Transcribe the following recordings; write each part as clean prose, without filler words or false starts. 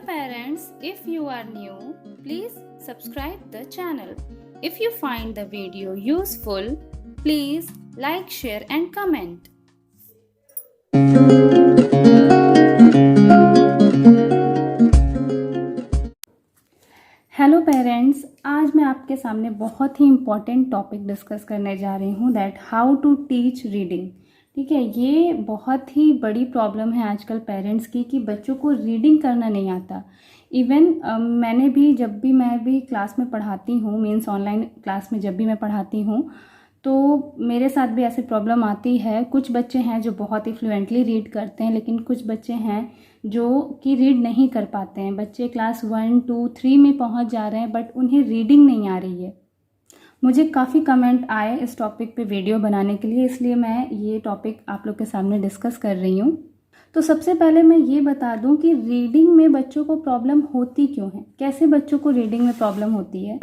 parents, if you are new, please subscribe the channel. If you find the video useful, please like, share and comment. Hello parents, आज मैं आपके सामने बहुत ही important topic discuss करने जा रही हूँ that how to teach reading. ठीक है, ये बहुत ही बड़ी प्रॉब्लम है आजकल पेरेंट्स की कि बच्चों को रीडिंग करना नहीं आता। इवन मैंने भी मैं भी क्लास में पढ़ाती हूँ, मीन्स ऑनलाइन क्लास में जब भी मैं पढ़ाती हूँ तो मेरे साथ भी ऐसी प्रॉब्लम आती है। कुछ बच्चे हैं जो बहुत ही फ्लुएंटली रीड करते हैं, लेकिन कुछ बच्चे हैं जो कि रीड नहीं कर पाते हैं। बच्चे क्लास 1, 2, 3 में पहुंच जा रहे हैं बट उन्हें रीडिंग नहीं आ रही है। मुझे काफ़ी कमेंट आए इस टॉपिक पे वीडियो बनाने के लिए, इसलिए मैं ये टॉपिक आप लोग के सामने डिस्कस कर रही हूँ। तो सबसे पहले मैं ये बता दूँ कि रीडिंग में बच्चों को प्रॉब्लम होती क्यों है, कैसे बच्चों को रीडिंग में प्रॉब्लम होती है।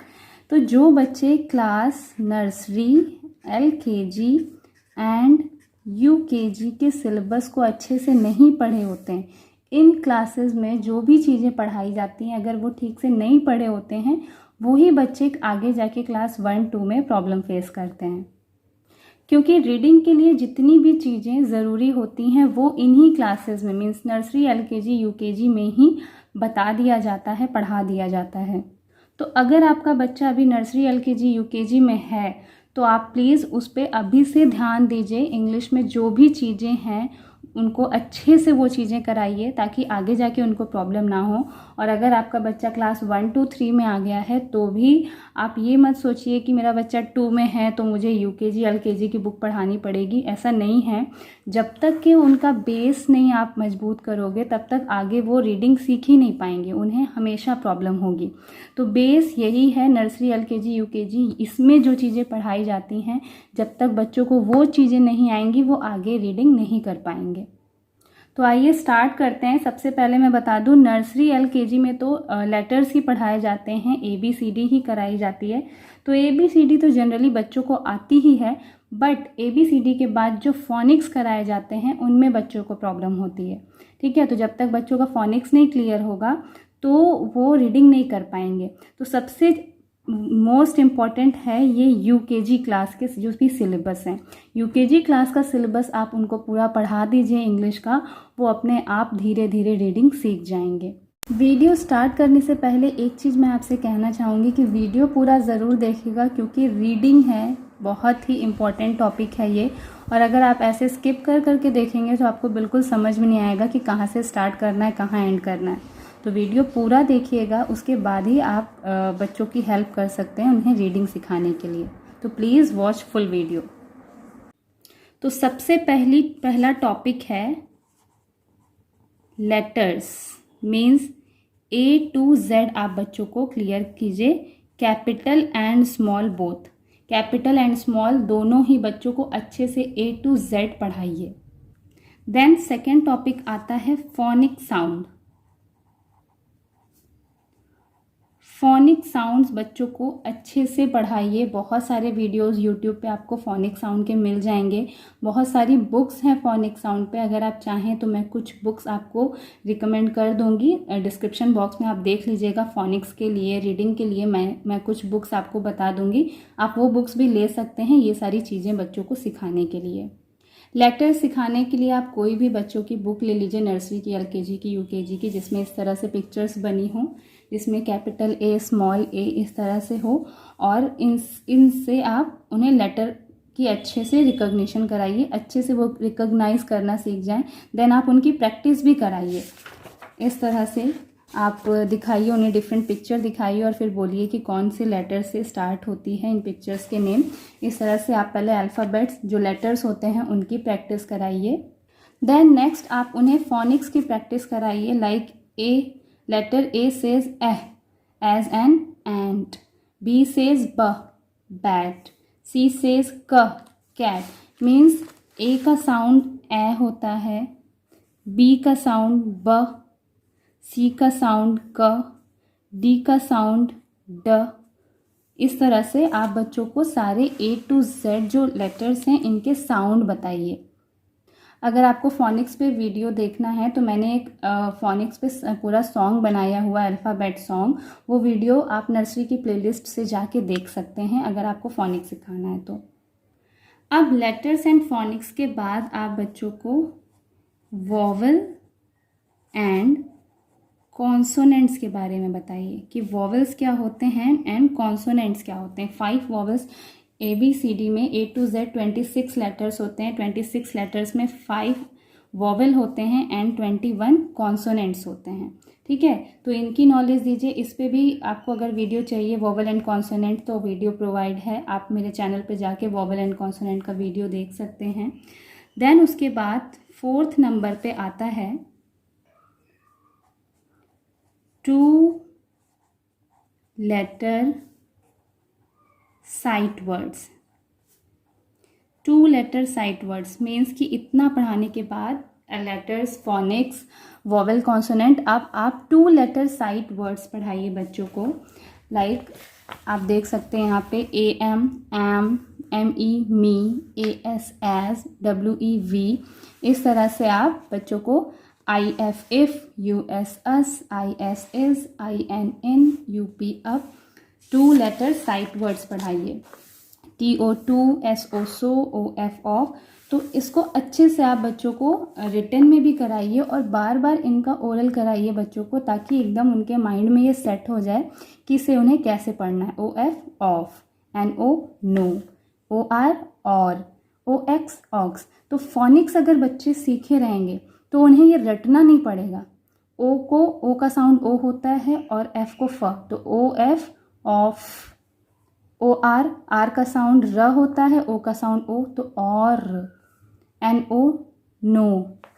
तो जो बच्चे class nursery, LKG and UKG के सिलेबस को अच्छे से नहीं पढ़े होते हैं, इन क्लासेस में जो भी चीज़ें पढ़ाई जाती हैं अगर वो ठीक से नहीं पढ़े होते हैं, वही बच्चे आगे जाके क्लास 1, 2 में प्रॉब्लम फेस करते हैं। क्योंकि रीडिंग के लिए जितनी भी चीज़ें ज़रूरी होती हैं वो इन्हीं क्लासेस में, मीन्स नर्सरी, LKG, UKG में ही बता दिया जाता है, पढ़ा दिया जाता है। तो अगर आपका बच्चा अभी नर्सरी, LKG, UKG में है तो आप प्लीज़ उस पर अभी से ध्यान दीजिए। इंग्लिश में जो भी चीज़ें हैं उनको अच्छे से वो चीज़ें कराइए ताकि आगे जाके उनको प्रॉब्लम ना हो। और अगर आपका बच्चा क्लास 1, 2, 3 में आ गया है तो भी आप ये मत सोचिए कि मेरा बच्चा 2 में है तो मुझे UKG, LKG की बुक पढ़ानी पड़ेगी। ऐसा नहीं है। जब तक कि उनका बेस नहीं आप मजबूत करोगे तब तक आगे वो रीडिंग सीख ही नहीं पाएंगे, उन्हें हमेशा प्रॉब्लम होगी। तो बेस यही है नर्सरी, LKG, UKG, इसमें जो चीज़ें पढ़ाई जाती हैं जब तक बच्चों को वो चीज़ें नहीं आएंगी वो आगे रीडिंग नहीं कर पाएंगे। तो आइए स्टार्ट करते हैं। सबसे पहले मैं बता दूं, नर्सरी, LKG में तो लेटर्स ही पढ़ाए जाते हैं, ABCD ही कराई जाती है। तो ABCD तो जनरली बच्चों को आती ही है, बट ABCD के बाद जो फोनिक्स कराए जाते हैं उनमें बच्चों को प्रॉब्लम होती है। ठीक है, तो जब तक बच्चों का फोनिक्स नहीं क्लियर होगा तो वो रीडिंग नहीं कर पाएंगे। तो सबसे मोस्ट इम्पॉर्टेंट है ये UKG क्लास के जो भी सिलेबस हैं। UKG क्लास का सिलेबस आप उनको पूरा पढ़ा दीजिए इंग्लिश का, वो अपने आप धीरे धीरे रीडिंग सीख जाएंगे। वीडियो स्टार्ट करने से पहले एक चीज़ मैं आपसे कहना चाहूँगी कि वीडियो पूरा ज़रूर देखिएगा, क्योंकि रीडिंग है, बहुत ही इम्पॉर्टेंट टॉपिक है ये। और अगर आप ऐसे स्किप कर करके देखेंगे तो आपको बिल्कुल समझ में नहीं आएगा कि कहाँ से स्टार्ट करना है, कहाँ एंड करना है। तो वीडियो पूरा देखिएगा, उसके बाद ही आप बच्चों की हेल्प कर सकते हैं उन्हें रीडिंग सिखाने के लिए। तो प्लीज़ वॉच फुल वीडियो। तो सबसे पहला टॉपिक है letters, means A to Z। आप बच्चों को क्लियर कीजिए, capital and small both, capital and small दोनों ही बच्चों को अच्छे से A to Z पढ़ाइए। देन सेकेंड टॉपिक आता है फोनिक साउंड। फोनिक साउंड्स बच्चों को अच्छे से पढ़ाइए। बहुत सारे वीडियोस यूट्यूब पे आपको फोनिक साउंड के मिल जाएंगे, बहुत सारी बुक्स हैं फोनिक साउंड पे। अगर आप चाहें तो मैं कुछ बुक्स आपको रिकमेंड कर दूंगी, डिस्क्रिप्शन बॉक्स में आप देख लीजिएगा। फोनिक्स के लिए, रीडिंग के लिए मैं कुछ बुक्स आपको बता दूंगी, आप वो बुक्स भी ले सकते हैं ये सारी चीज़ें बच्चों को सिखाने के लिए। लेटर सिखाने के लिए आप कोई भी बच्चों की बुक ले लीजिए, नर्सरी की, LKG की, UKG की, जिसमें इस तरह से पिक्चर्स बनी हों, जिसमें कैपिटल A, स्मॉल a इस तरह से हो, और इनसे आप उन्हें लेटर की अच्छे से रिकॉग्निशन कराइए, अच्छे से वो रिकॉग्नाइज करना सीख जाएं। देन आप उनकी प्रैक्टिस भी कराइए। इस तरह से आप दिखाइए उन्हें, डिफरेंट पिक्चर दिखाइए और फिर बोलिए कि कौन से लेटर से स्टार्ट होती है इन पिक्चर्स के नेम। इस तरह से आप पहले अल्फ़ाबेट्स जो लेटर्स होते हैं उनकी प्रैक्टिस कराइए। देन नेक्स्ट आप उन्हें फोनिक्स की प्रैक्टिस कराइए। Like A, letter A says as an ant, B says bat, C says cat, means A का साउंड ए होता है, B का साउंड ब, C का साउंड क, D का साउंड ड। इस तरह से आप बच्चों को सारे A to Z जो लेटर्स हैं इनके साउंड बताइए। अगर आपको फोनिक्स पे वीडियो देखना है तो मैंने एक फोनिक्स पे पूरा सॉन्ग बनाया हुआ है, अल्फ़ाबेट सॉन्ग। वो वीडियो आप नर्सरी की प्लेलिस्ट से जाके देख सकते हैं अगर आपको फोनिक्स सिखाना है तो। अब लेटर्स एंड फोनिक्स के बाद आप बच्चों को वॉवल एंड कॉन्सोनेंट्स के बारे में बताइए कि वॉवल्स क्या होते हैं एंड कॉन्सोनेंट्स क्या होते हैं। 5 वॉवल्स ABCD में A to Z 26 लेटर्स होते हैं। 26 लेटर्स में 5 वॉवल होते हैं एंड 21 कॉन्सोनेंट्स होते हैं। ठीक है, तो इनकी नॉलेज दीजिए। इस पे भी आपको अगर वीडियो चाहिए वॉवल एंड कॉन्सोनेंट तो वीडियो प्रोवाइड है, आप मेरे चैनल पे जाके वॉवल एंड कॉन्सोनेंट का वीडियो देख सकते हैं। देन उसके बाद 4th नंबर पे आता है 2 letter sight words. 2 letter sight words means कि इतना पढ़ाने के बाद लेटर्स, फोनिक्स, वॉवल, कॉन्सोनेंट, अब आप 2 लेटर साइट वर्ड्स पढ़ाइए बच्चों को। लाइक आप देख सकते हैं यहाँ पे AM, am, ME, me, AS, as, WE, we. इस तरह से आप बच्चों को IF, if, US, us, IS, is, IN, in, UP, up 2 letter sight words पढ़ाइए। TO2, SO, so, OF, of. तो इसको अच्छे से आप बच्चों को रिटन में भी कराइए और बार बार इनका ओरल कराइए बच्चों को, ताकि एकदम उनके माइंड में ये सेट हो जाए कि इसे उन्हें कैसे पढ़ना है। OF, of, NO, no, OR, or, OX, ox. तो फोनिक्स अगर बच्चे सीखे रहेंगे तो उन्हें ये रटना नहीं पड़ेगा। O का साउंड O होता है और F को फ, तो OF, ऑफ। OR, R का साउंड र होता है, O का साउंड O, तो or. NO, no,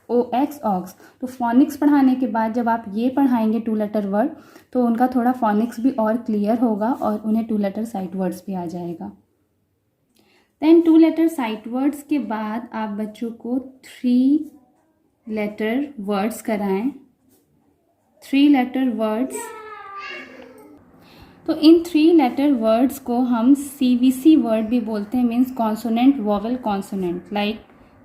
OX, ox. तो फोनिक्स पढ़ाने के बाद जब आप ये पढ़ाएंगे 2 लेटर वर्ड तो उनका थोड़ा फोनिक्स भी और क्लियर होगा और उन्हें 2 लेटर साइट वर्ड्स भी आ जाएगा। देन 2 लेटर साइट वर्ड्स के बाद आप बच्चों को 3 लेटर वर्ड्स कराएं। 3 लेटर वर्ड्स, तो इन 3 लेटर वर्ड्स को हम CVC वर्ड भी बोलते हैं, means consonant vowel consonant. Like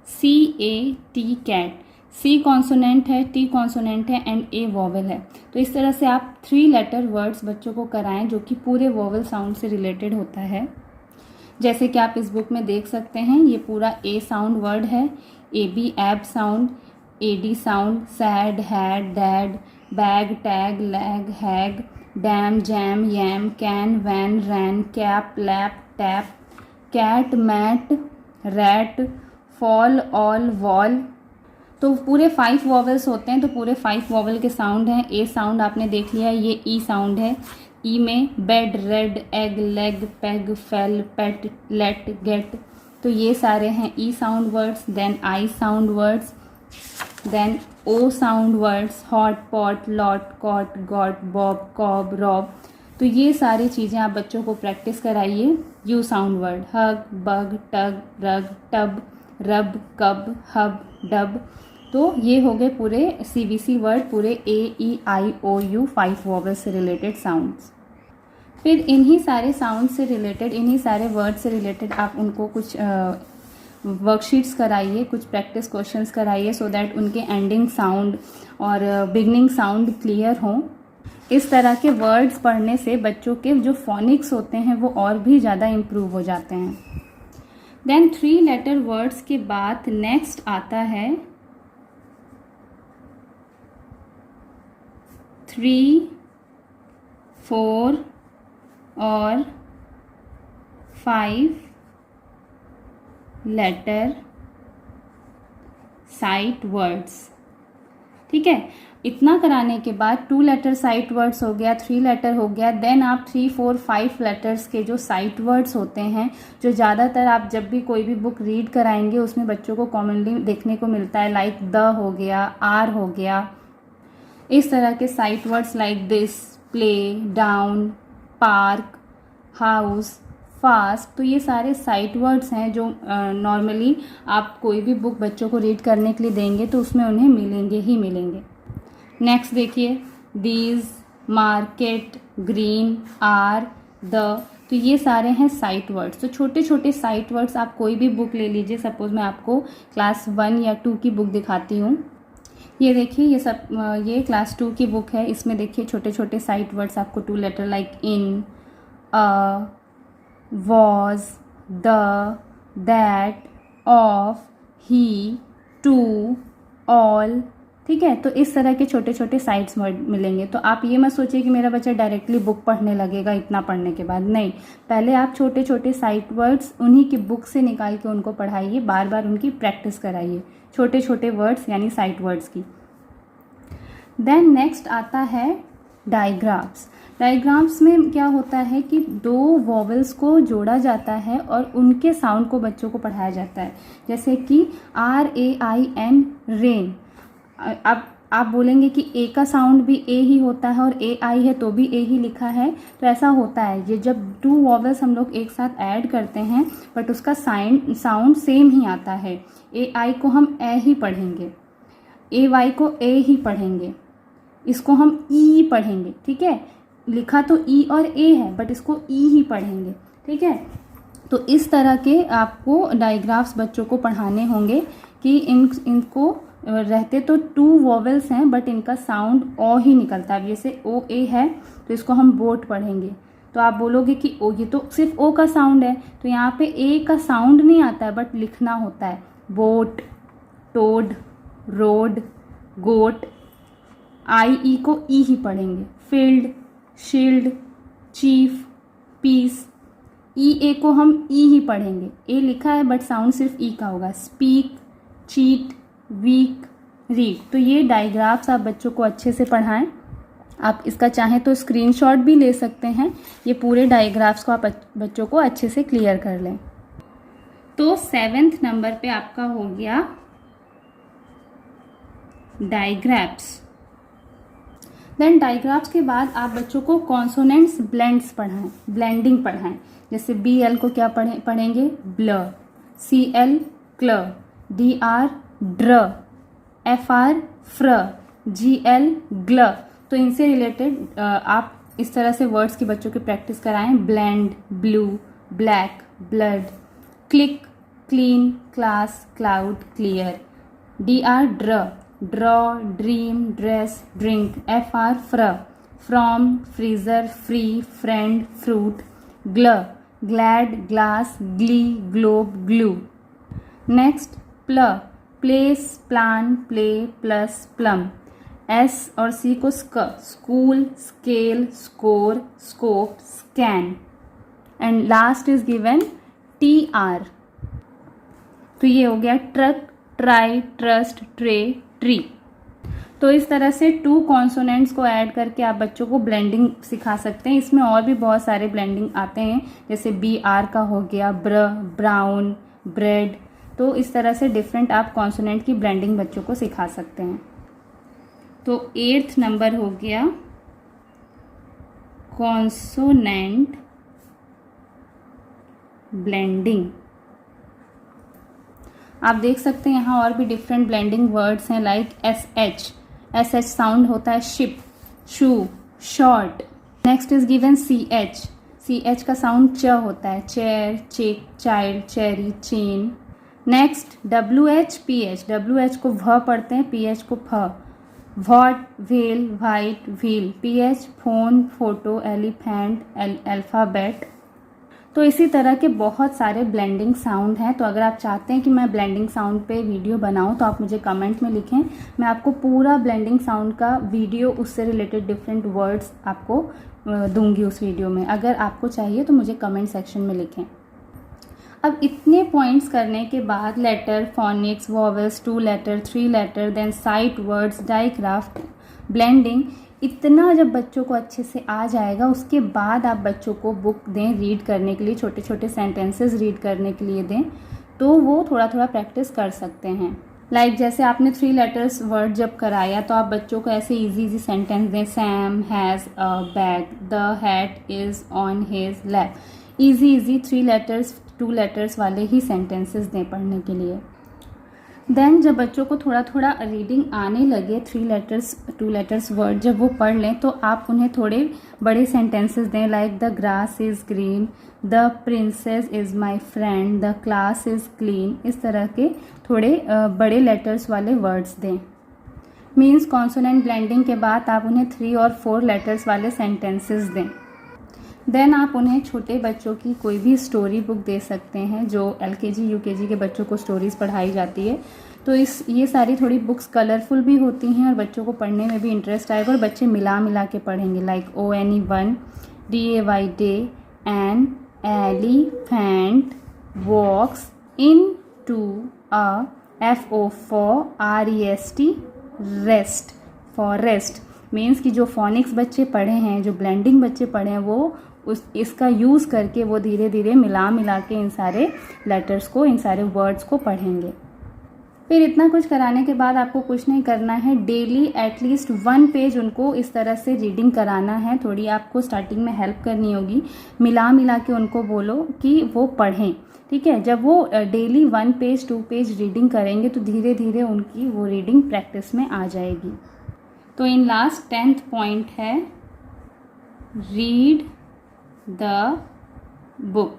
CAT, cat. C consonant है, T कॉन्सोनेंट है एंड A वॉवल है। तो इस तरह से आप 3 लेटर वर्ड्स बच्चों को कराएं जो कि पूरे वॉवल साउंड से रिलेटेड होता है। जैसे कि आप इस बुक में देख सकते हैं, ये पूरा A साउंड वर्ड है, AB ab sound, AD sound, sad, had, dad, bag, tag, lag, hag, dam, jam, yam, can, van, ran, cap, lap, tap, cat, mat, rat, fall, all, wall. तो पूरे 5 vowels होते हैं, तो पूरे 5 vowel के sound हैं। A sound आपने देख लिया, ये E साउंड है। E में bed, red, egg, leg, peg, fell, pet, let, get. तो ये सारे हैं E sound words. Then I sound words, then O sound words, hot, pot, lot, cot, got, Bob, cob, rob. तो ये सारी चीज़ें आप बच्चों को प्रैक्टिस कराइए। U साउंड वर्ड, हग, बग, टग, रग, टब, रब, कब, हब, डब। तो ये हो गए पूरे CVC वर्ड, पूरे AEIOU 5 वॉवल से रिलेटेड साउंड्स। फिर इन्हीं सारे साउंड से रिलेटेड, इन्हीं सारे वर्ड से रिलेटेड आप उनको कुछ वर्कशीट्स कराइए, कुछ प्रैक्टिस क्वेश्चंस कराइए, सो दैट उनके एंडिंग साउंड और बिगनिंग साउंड क्लियर हों। इस तरह के वर्ड्स पढ़ने से बच्चों के जो फोनिक्स होते हैं वो और भी ज़्यादा इम्प्रूव हो जाते हैं। देन 3 लेटर वर्ड्स के बाद नेक्स्ट आता है 3, 4 और 5 लेटर साइट वर्ड्स। ठीक है, इतना कराने के बाद 2 लेटर साइट वर्ड्स हो गया, 3 लेटर हो गया। देन आप 3, 4, 5 लेटर्स के जो साइट वर्ड्स होते हैं, जो ज़्यादातर आप जब भी कोई भी बुक रीड कराएंगे उसमें बच्चों को कॉमनली देखने को मिलता है, लाइक द हो गया, आर हो गया, इस तरह के sight words like this, play, down, park, house, fast. तो ये सारे साइट वर्ड्स हैं जो नॉर्मली आप कोई भी बुक बच्चों को रीड करने के लिए देंगे तो उसमें उन्हें मिलेंगे ही मिलेंगे। नेक्स्ट देखिए, these, market, green, are, the, तो ये सारे हैं साइट वर्ड्स। तो छोटे छोटे साइट वर्ड्स आप कोई भी बुक ले लीजिए, सपोज मैं आपको क्लास 1 या 2 की बुक दिखाती हूँ। ये देखिए, ये क्लास 2 की बुक है। इसमें देखिए छोटे छोटे साइट वर्ड्स आपको 2 letter like in, a, was, the, that, of, he, to, all. ठीक है, तो इस तरह के छोटे छोटे साइट्स वर्ड मिलेंगे। तो आप ये मत सोचिए कि मेरा बच्चा डायरेक्टली बुक पढ़ने लगेगा इतना पढ़ने के बाद, नहीं। पहले आप छोटे छोटे साइट वर्ड्स उन्हीं की बुक से निकाल के उनको पढ़ाइए, बार बार उनकी प्रैक्टिस कराइए, छोटे छोटे वर्ड्स यानी साइट वर्ड्स की। देन नेक्स्ट आता है डायग्राफ्स। डायग्राम्स में क्या होता है कि 2 वॉवल्स को जोड़ा जाता है और उनके साउंड को बच्चों को पढ़ाया जाता है। जैसे कि RAIN, रेन। अब आप बोलेंगे कि ए का साउंड भी ए ही होता है और AI है तो भी ए ही लिखा है, तो ऐसा होता है। ये जब 2 वॉवल्स हम लोग एक साथ ऐड करते हैं बट उसका साउंड सेम ही आता है। AI को हम ए ही पढ़ेंगे, AY को ए ही पढ़ेंगे, इसको हम ई पढ़ेंगे। ठीक है, लिखा तो ई और ए है बट इसको ई ही पढ़ेंगे। ठीक है, तो इस तरह के आपको डायग्राफ्स बच्चों को पढ़ाने होंगे कि इनको रहते तो 2 वॉवल्स हैं बट इनका साउंड ओ ही निकलता है। अब जैसे OA है तो इसको हम बोट पढ़ेंगे, तो आप बोलोगे कि ओ, ये तो सिर्फ ओ का साउंड है, तो यहाँ पे ए का साउंड नहीं आता है बट लिखना होता है। Boat, toad, road, goat. IE को ई ही पढ़ेंगे। Field, shield, chief, piece. EA को हम ई ही पढ़ेंगे, ए लिखा है बट साउंड सिर्फ ई का होगा। Speak, cheat, weak, read. तो ये डायग्राफ्स आप बच्चों को अच्छे से पढ़ाएं। आप इसका चाहें तो स्क्रीनशॉट भी ले सकते हैं। ये पूरे डायग्राफ्स को आप बच्चों को अच्छे से क्लियर कर लें। तो 7th नंबर पे आपका हो गया डायग्राफ्स। देन डायग्राफ्स के बाद आप बच्चों को कॉन्सोनेंट्स ब्लेंड्स पढ़ाएं, ब्लेंडिंग पढ़ाएं। जैसे BL को क्या पढ़ेंगे? ब्लर। CL, क्ल। DR, ड्र। FR, फ्र। GL, ग्ल। तो इनसे रिलेटेड आप इस तरह से वर्ड्स की बच्चों की प्रैक्टिस कराएं। Blend, blue, black, blood. Click, clean, class, cloud, clear. DR, dr. Draw, dream, dress, drink. FR, fr. From, freezer, free, friend, fruit. Gl, glad, glass, glee, globe, glue. Next pl, place, plan, play, plus, plum. S और C को sc, school, scale, score, scope, scan. And last is given TR। तो ये हो गया truck, try, trust, tray, tree. तो इस तरह से 2 कॉन्सोनेंट्स को ऐड करके आप बच्चों को ब्लेंडिंग सिखा सकते हैं। इसमें और भी बहुत सारे ब्लेंडिंग आते हैं, जैसे BR का हो गया ब्र, ब्राउन, ब्रेड। तो इस तरह से डिफरेंट आप कॉन्सोनेंट की ब्लेंडिंग बच्चों को सिखा सकते हैं। तो 8th नंबर हो गया कॉन्सोनेंट ब्लेंडिंग। आप देख सकते हैं यहाँ और भी डिफरेंट ब्लेंडिंग वर्ड्स हैं, लाइक SH साउंड होता है ship, shoe, short. Next is given CH का साउंड च होता है, chair, check, child, cherry, chain. Next WH को भ पढ़ते हैं, PH को फ। What, whale, white, wheel. PH phone, photo, elephant, alphabet. तो इसी तरह के बहुत सारे ब्लेंडिंग साउंड हैं। तो अगर आप चाहते हैं कि मैं ब्लेंडिंग साउंड पे वीडियो बनाऊं तो आप मुझे कमेंट में लिखें, मैं आपको पूरा ब्लेंडिंग साउंड का वीडियो, उससे रिलेटेड डिफरेंट वर्ड्स आपको दूंगी उस वीडियो में। अगर आपको चाहिए तो मुझे कमेंट सेक्शन में लिखें। अब इतने पॉइंट्स करने के बाद letter, phonics, vowels, 2 letter, 3 letter, then sight words, digraph, blending, इतना जब बच्चों को अच्छे से आ जाएगा उसके बाद आप बच्चों को बुक दें रीड करने के लिए, छोटे छोटे सेंटेंसेस रीड करने के लिए दें, तो वो थोड़ा थोड़ा प्रैक्टिस कर सकते हैं। लाइक जैसे आपने 3 लेटर्स वर्ड जब कराया तो आप बच्चों को ऐसे इजी सेंटेंस दें। Sam has a bag, the hat is on his lap. Easy 3 letters 2 letters वाले ही सेंटेंसेस दें पढ़ने के लिए। देन जब बच्चों को थोड़ा थोड़ा रीडिंग आने लगे, 3 लेटर्स 2 लेटर्स वर्ड जब वो पढ़ लें, तो आप उन्हें थोड़े बड़े सेंटेंसेस दें, like the grass is green, the princess is my friend, the class is clean. इस तरह के थोड़े बड़े लेटर्स वाले वर्ड्स दें। मीन्स कॉन्सोनेंट ब्लेंडिंग के बाद आप उन्हें 3 और 4 लेटर्स वाले सेंटेंसेस दें। देन आप उन्हें छोटे बच्चों की कोई भी स्टोरी बुक दे सकते हैं, जो LKG UKG के बच्चों को स्टोरीज़ पढ़ाई जाती है। तो ये सारी थोड़ी बुक्स कलरफुल भी होती हैं और बच्चों को पढ़ने में भी इंटरेस्ट आएगा और बच्चे मिला मिला के पढ़ेंगे, like ONE1, DAY day, an elephant walks into a, FO for REST rest, for rest. Means कि जो फोनिक्स बच्चे पढ़े हैं, जो ब्लेंडिंग बच्चे पढ़े हैं, वो इसका यूज़ करके वो धीरे धीरे मिला के इन सारे लेटर्स को, इन सारे वर्ड्स को पढ़ेंगे। फिर इतना कुछ कराने के बाद आपको कुछ नहीं करना है, डेली एटलीस्ट 1 पेज उनको इस तरह से रीडिंग कराना है। थोड़ी आपको स्टार्टिंग में हेल्प करनी होगी, मिला के उनको बोलो कि वो पढ़ें, ठीक है। जब वो डेली 1 पेज 2 पेज रीडिंग करेंगे तो धीरे धीरे उनकी वो रीडिंग प्रैक्टिस में आ जाएगी। तो इन लास्ट 10th पॉइंट है, रीड द बुक।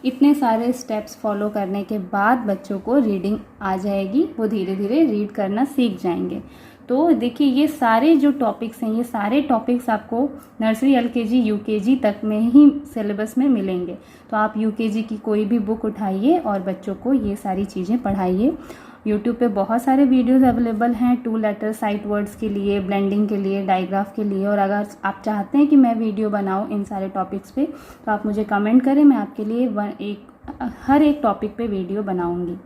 इतने सारे स्टेप्स फॉलो करने के बाद बच्चों को रीडिंग आ जाएगी, वो धीरे धीरे रीड करना सीख जाएंगे। तो देखिए ये सारे जो टॉपिक्स हैं, ये सारे टॉपिक्स आपको नर्सरी LKG UKG तक में ही सिलेबस में मिलेंगे। तो आप UKG की कोई भी बुक उठाइए और बच्चों को ये सारी चीज़ें पढ़ाइए। यूट्यूब पे बहुत सारे वीडियोस अवेलेबल हैं 2 लेटर साइट वर्ड्स के लिए, ब्लेंडिंग के लिए, डायग्राफ के लिए। और अगर आप चाहते हैं कि मैं वीडियो बनाऊं इन सारे टॉपिक्स पे, तो आप मुझे कमेंट करें, मैं आपके लिए हर एक टॉपिक पे वीडियो बनाऊंगी।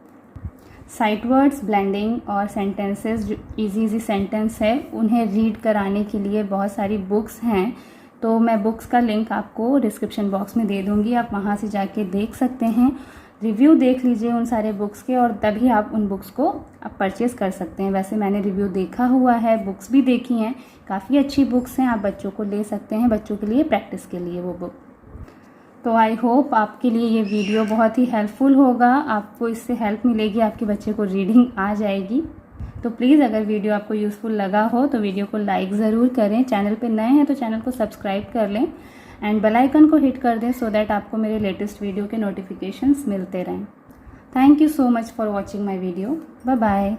साइट वर्ड्स, ब्लेंडिंग और सेंटेंसेस, जो इजी सेंटेंस है, उन्हें रीड कराने के लिए बहुत सारी बुक्स हैं। तो मैं बुक्स का लिंक आपको डिस्क्रिप्शन बॉक्स में दे दूँगी, आप वहाँ से जाके देख सकते हैं, रिव्यू देख लीजिए उन सारे बुक्स के, और तभी आप उन बुक्स को आप परचेज़ कर सकते हैं। वैसे मैंने रिव्यू देखा हुआ है, बुक्स भी देखी हैं, काफ़ी अच्छी बुक्स हैं, आप बच्चों को ले सकते हैं, बच्चों के लिए प्रैक्टिस के लिए वो बुक। तो आई होप आपके लिए ये वीडियो बहुत ही हेल्पफुल होगा, आपको इससे हेल्प मिलेगी, आपके बच्चे को रीडिंग आ जाएगी। तो प्लीज़ अगर वीडियो आपको यूज़फुल लगा हो तो वीडियो को लाइक ज़रूर करें, चैनल पे नए हैं तो चैनल को सब्सक्राइब कर लें एंड बेल आइकन को हिट कर दें, सो दैट आपको मेरे लेटेस्ट वीडियो के नोटिफिकेशंस मिलते रहें। Thank you so much for watching my video. Bye bye.